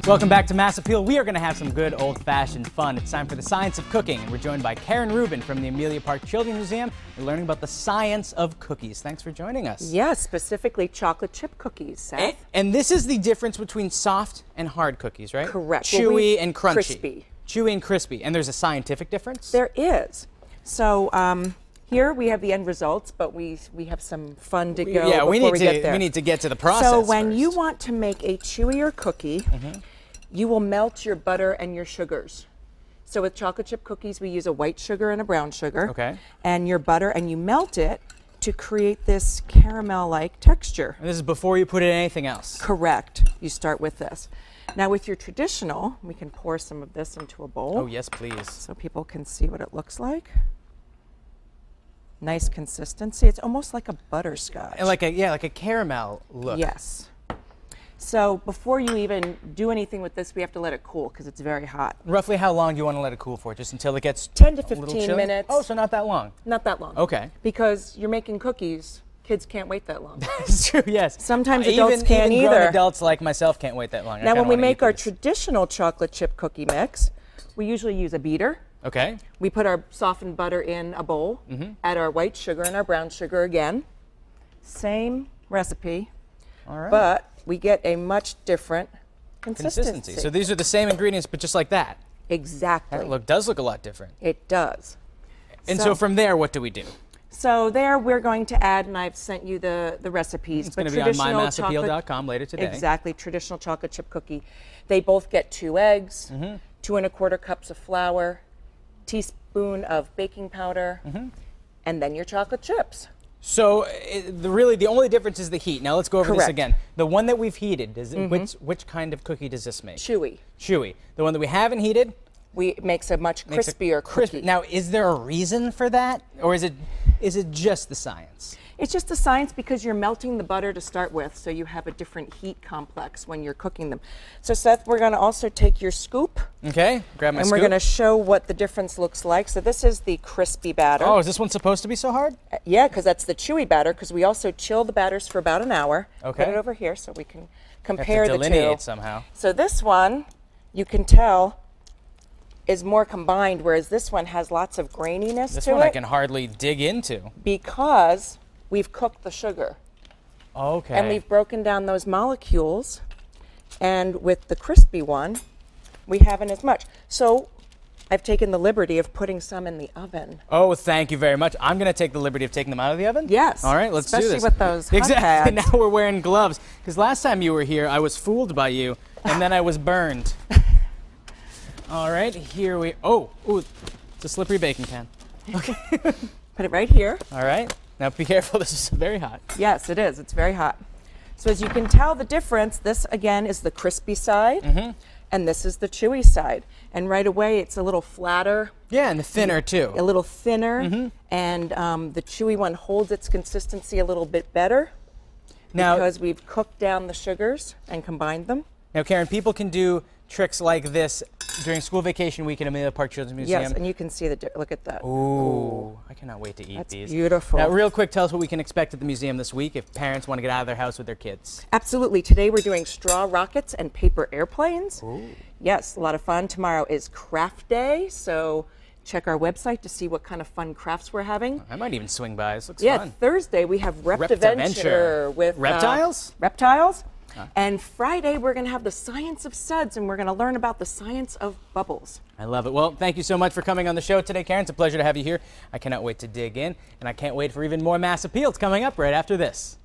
Welcome back to Mass Appeal. We are going to have some good old-fashioned fun. It's time for the science of cooking. We're joined by Karen Rubin from the Amelia Park Children's Museum. We're learning about the science of cookies. Thanks for joining us. Yes, specifically chocolate chip cookies, Seth. And this is the difference between soft and hard cookies, right? Correct. Chewy and crunchy. Crispy. Chewy and crispy. And there's a scientific difference? There is. So here we have the end results, but we have some fun to go before we get there. We need to get to the process So when first. you want to make a chewier cookie, you will melt your butter and your sugars. So with chocolate chip cookies, we use a white sugar and a brown sugar. Okay. And your butter, and you melt it to create this caramel-like texture. And this is before you put in anything else? Correct. You start with this. Now with your traditional, we can pour some of this into a bowl. Oh, yes, please. So people can see what it looks like. Nice consistency. It's almost like a butterscotch. And like a caramel look. Yes. So before you even do anything with this, we have to let it cool because it's very hot. Roughly how long do you want to let it cool for? Just until it gets 10 to a little 15 chilly? minutes. Oh, so not that long. Not that long. Okay. Because you're making cookies. Kids can't wait that long. That's true, yes. Sometimes adults can't even either. Grown adults like myself can't wait that long. Now when we make our traditional chocolate chip cookie mix, we usually use a beater. Okay. We put our softened butter in a bowl, add our white sugar and our brown sugar again. Same recipe, All right. but we get a much different consistency. So these are the same ingredients, but just like that. Exactly. That does look a lot different. It does. And so from there, what do we do? So there we're going to add, and I've sent you the recipes. It's going to be on mymassappeal.com later today. Exactly, traditional chocolate chip cookie. They both get 2 eggs, 2 1/4 cups of flour, teaspoon of baking powder, and then your chocolate chips. So really the only difference is the heat. Now let's go over this Correct. again. The one that we've heated, which kind of cookie does this make? Chewy. Chewy. The one that we haven't heated? Makes a much crispier cookie. Now, is there a reason for that? Or is it just the science? It's just the science because you're melting the butter to start with, so you have a different heat complex when you're cooking them. So Seth, we're going to also take your scoop. Okay, grab my and scoop. we're going to show what the difference looks like. So this is the crispy batter. Oh, is this one supposed to be so hard? Yeah, because that's the chewy batter, because we also chill the batters for about an hour. Okay. Put it over here so we can compare the two. Delineate somehow. So this one, you can tell, is more combined, whereas this one has lots of graininess to it. This one I can hardly dig into. Because we've cooked the sugar. Okay. And we've broken down those molecules. And with the crispy one, we haven't as much. So I've taken the liberty of putting some in the oven. Oh, thank you very much. I'm going to take the liberty of taking them out of the oven? Yes. All right, let's do this. Especially with those hot Exactly. pads. Now we're wearing gloves. Because last time you were here, I was fooled by you, and then I was burned. All right, here we... Oh, ooh, it's a slippery baking pan. Okay. Put it right here. All right. Now be careful, this is very hot. Yes, it is. It's very hot. So as you can tell the difference, this again is the crispy side, and this is the chewy side. And right away it's a little flatter. Yeah, and thinner too. A little thinner, and the chewy one holds its consistency a little bit better because we've cooked down the sugars and combined them. Now, Karen, people can do tricks like this during school vacation week at Amelia Park Children's Museum. Yes, and you can see look at that. Ooh, I cannot wait to eat That's these. Beautiful. Now, real quick, tell us what we can expect at the museum this week if parents want to get out of their house with their kids. Absolutely. Today we're doing straw rockets and paper airplanes. Ooh. Yes, a lot of fun. Tomorrow is craft day, so check our website to see what kind of fun crafts we're having. I might even swing by. This looks yeah, fun. Thursday we have Reptiventure with reptiles. Reptiles. And Friday we're going to have the science of suds, and we're going to learn about the science of bubbles. I love it. Well, thank you so much for coming on the show today, Karen. It's a pleasure to have you here. I cannot wait to dig in, and I can't wait for even more Mass Appeal. It's coming up right after this.